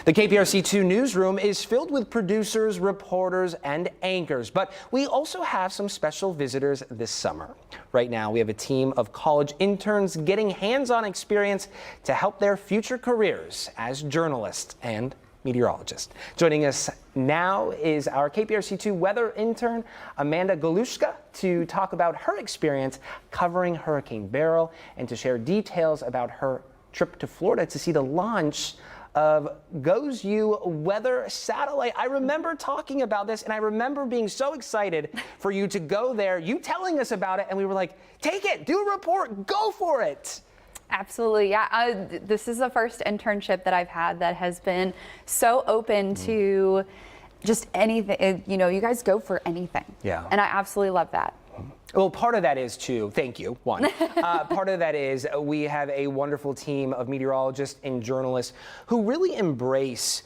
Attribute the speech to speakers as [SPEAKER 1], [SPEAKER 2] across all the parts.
[SPEAKER 1] The KPRC2 newsroom is filled with producers, reporters, and anchors, but we also have some special visitors this summer. Right now, we have a team of college interns getting hands-on experience to help their future careers as journalists and meteorologists. Joining us now is our KPRC2 weather intern, Amanda Goluszka, to talk about her experience covering Hurricane Beryl and to share details about her trip to Florida to see the launch of GOES-U Weather Satellite. I remember talking about this, and I remember being so excited for you to go there, you telling us about it, and we were like, take it, do a report, go for it.
[SPEAKER 2] Absolutely, yeah. This is the first internship that I've had that has been so open to just anything. You know, you guys go for anything.
[SPEAKER 1] Yeah.
[SPEAKER 2] And I absolutely love that.
[SPEAKER 1] Well, part of that is too, thank you, one. Part of that is we have a wonderful team of meteorologists and journalists who really embrace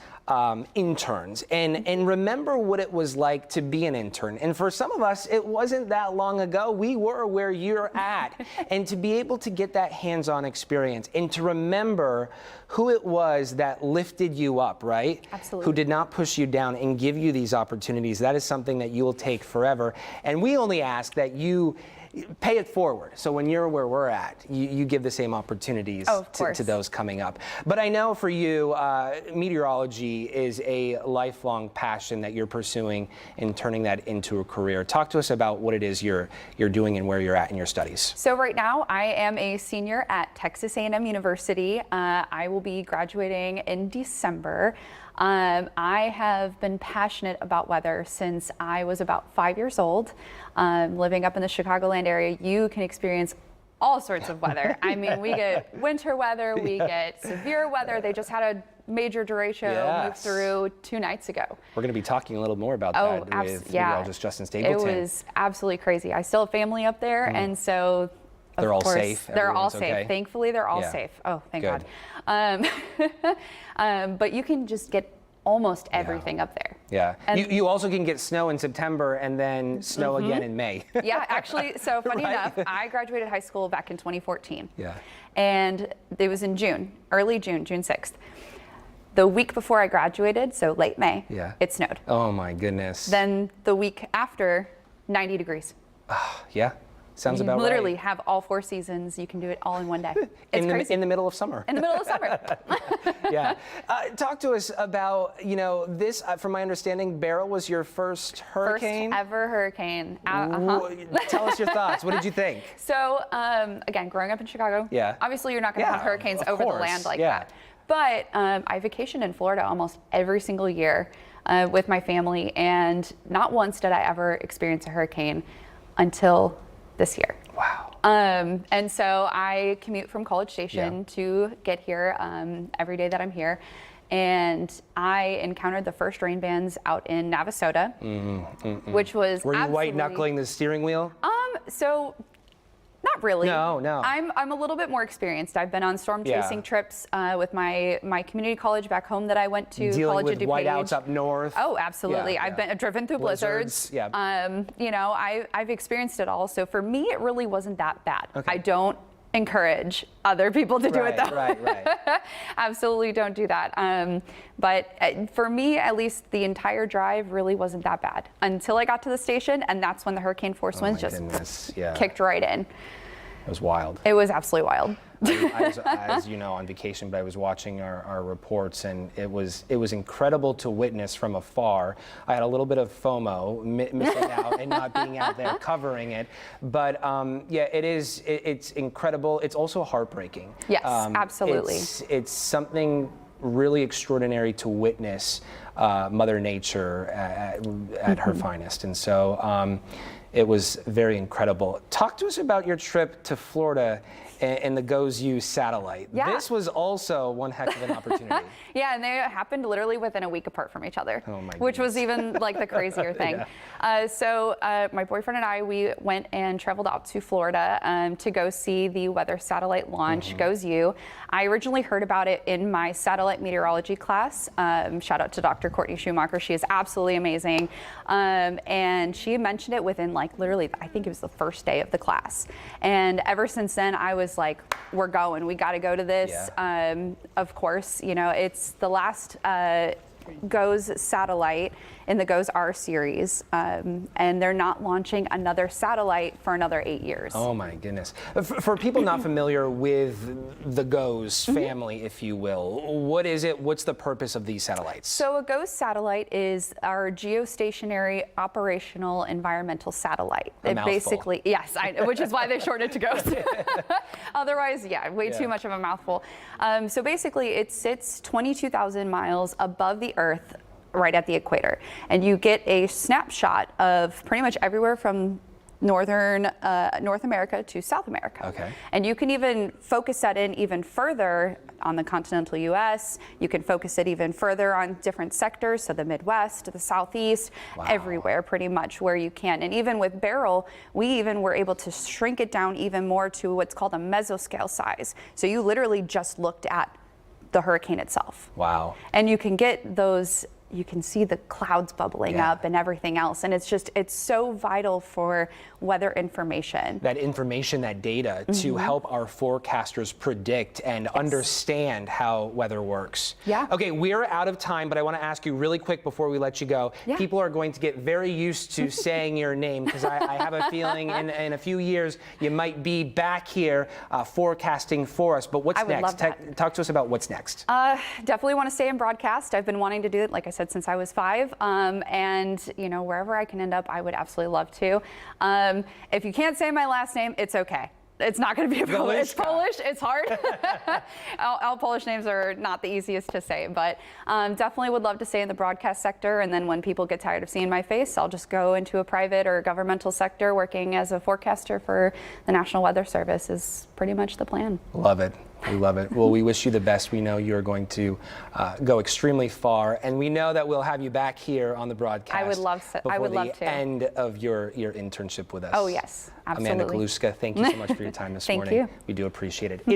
[SPEAKER 1] interns and remember what it was like to be an intern. And for some of us, it wasn't that long ago. We were where you're at. And to be able to get that hands-on experience and to remember who it was that lifted you up, right?
[SPEAKER 2] Absolutely.
[SPEAKER 1] Who did not push you down and give you these opportunities. That is something that you will take forever. And we only ask that you pay it forward. So when you're where we're at, you give the same opportunities to those coming up. But I know for you, meteorology is a lifelong passion that you're pursuing and turning that into a career. Talk to us about what it is you're doing and where you're at in your studies.
[SPEAKER 2] So right now I am a senior at Texas A&M University. I will be graduating in December. I have been passionate about weather since I was about 5 years old. Living up in the Chicagoland area, you can experience all sorts of weather. I mean, we get winter weather, we get severe weather. They just had a major derecho move through 2 nights ago.
[SPEAKER 1] We're going to be talking a little more about that with meteorologist Justin Stapleton.
[SPEAKER 2] It was absolutely crazy. I still have family up there, and so
[SPEAKER 1] they're all safe.
[SPEAKER 2] They're all safe.
[SPEAKER 1] Okay.
[SPEAKER 2] Thankfully, they're all safe. Oh, thank God. But you can just get almost everything up there.
[SPEAKER 1] Yeah. And you also can get snow in September and then snow again in May.
[SPEAKER 2] Yeah, actually, so funny enough, I graduated high school back in 2014.
[SPEAKER 1] Yeah.
[SPEAKER 2] And it was in June, early June, June 6th. The week before I graduated, so late May, it snowed.
[SPEAKER 1] Oh my goodness.
[SPEAKER 2] Then the week after, 90 degrees.
[SPEAKER 1] Yeah. Sounds about right.
[SPEAKER 2] You literally have all 4 seasons. You can do it all in one day. It's crazy.
[SPEAKER 1] In the middle of summer.
[SPEAKER 2] In the middle of summer.
[SPEAKER 1] Yeah. Talk to us about, you know, this, from my understanding, Beryl was your first hurricane?
[SPEAKER 2] First ever hurricane.
[SPEAKER 1] Tell us your thoughts. What did you think?
[SPEAKER 2] So, again, growing up in Chicago, obviously you're not going to have hurricanes over the land like that. But I vacationed in Florida almost every single year with my family, and not once did I ever experience a hurricane until this year.
[SPEAKER 1] Wow.
[SPEAKER 2] And so I commute from College Station to get here every day that I'm here. And I encountered the first rain bands out in Navasota, which was
[SPEAKER 1] Were you white knuckling the steering wheel?
[SPEAKER 2] So not really.
[SPEAKER 1] No.
[SPEAKER 2] I'm a little bit more experienced. I've been on storm chasing trips with my community college back home that I went to.
[SPEAKER 1] Dealing
[SPEAKER 2] College
[SPEAKER 1] with whiteouts up north.
[SPEAKER 2] Oh, absolutely. I've been driven through blizzards. You know, I've experienced it all. So for me, it really wasn't that bad. I don't encourage other people to do it though.
[SPEAKER 1] Right.
[SPEAKER 2] Absolutely don't do that. But for me, at least, the entire drive really wasn't that bad until I got to the station, and that's when the hurricane force winds just kicked right in.
[SPEAKER 1] It was wild.
[SPEAKER 2] It was absolutely wild.
[SPEAKER 1] I was, as you know, on vacation, but I was watching our reports, and it was incredible to witness from afar. I had a little bit of FOMO, missing out and not being out there covering it. But yeah, it's incredible. It's also heartbreaking.
[SPEAKER 2] Yes, absolutely.
[SPEAKER 1] It's something really extraordinary to witness Mother Nature at her finest, and so it was very incredible. Talk to us about your trip to Florida and the GOES-U Satellite.
[SPEAKER 2] Yeah.
[SPEAKER 1] This was also one heck of an opportunity.
[SPEAKER 2] Yeah, and they happened literally within a week apart from each other,
[SPEAKER 1] which
[SPEAKER 2] was even like the crazier thing. So my boyfriend and I, we went and traveled out to Florida to go see the weather satellite launch, GOES-U. I originally heard about it in my satellite meteorology class. Shout out to Dr. Courtney Schumacher. She is absolutely amazing. And she mentioned it within like literally, I think it was the first day of the class. And ever since then, I was was like, we're going. We got to go to this.
[SPEAKER 1] Yeah.
[SPEAKER 2] Of course, you know, it's the last GOES satellite in the GOES R series, and they're not launching another satellite for another 8 years.
[SPEAKER 1] Oh my goodness. For people not familiar with the GOES family, if you will, what is it? What's the purpose of these satellites?
[SPEAKER 2] So a GOES satellite is our Geostationary Operational Environmental Satellite.
[SPEAKER 1] A
[SPEAKER 2] It
[SPEAKER 1] mouthful.
[SPEAKER 2] basically, yes, which is why they shortened it to GOES. Otherwise, yeah, way too much of a mouthful. So basically, it sits 22,000 miles above the Earth, right at the equator, and you get a snapshot of pretty much everywhere from North America to South America.
[SPEAKER 1] Okay.
[SPEAKER 2] And you can even focus that in even further on the continental US. You can focus it even further on different sectors, so the Midwest, the Southeast, everywhere pretty much where you can. And even with Beryl, we even were able to shrink it down even more to what's called a mesoscale size. So you literally just looked at the hurricane itself.
[SPEAKER 1] Wow.
[SPEAKER 2] And you can get those, you can see the clouds bubbling up and everything else. And it's so vital for weather information.
[SPEAKER 1] That information, that data to help our forecasters predict and understand how weather works.
[SPEAKER 2] Yeah.
[SPEAKER 1] Okay, we're out of time, but I want to ask you really quick before we let you go.
[SPEAKER 2] Yeah.
[SPEAKER 1] People are going to get very used to saying your name because I have a feeling in a few years you might be back here forecasting for us. But what's
[SPEAKER 2] I would
[SPEAKER 1] next?
[SPEAKER 2] love that.
[SPEAKER 1] Talk to us about what's next.
[SPEAKER 2] Definitely want to stay in broadcast. I've been wanting to do it, like I said, since I was 5. And you know, wherever I can end up, I would absolutely love to. If you can't say my last name, it's okay. It's not going to be a problem. It's Polish. It's hard. All Polish names are not the easiest to say, but definitely would love to stay in the broadcast sector. And then when people get tired of seeing my face, I'll just go into a private or governmental sector working as a forecaster for the National Weather Service is pretty much the plan.
[SPEAKER 1] Love it. We love it. Well, we wish you the best. We know you're going to go extremely far, and we know that we'll have you back here on the broadcast.
[SPEAKER 2] I would love to.
[SPEAKER 1] Before the end of your internship with us.
[SPEAKER 2] Oh yes, absolutely.
[SPEAKER 1] Amanda Goluszka, thank you so much for your time this morning.
[SPEAKER 2] Thank you.
[SPEAKER 1] We do appreciate it.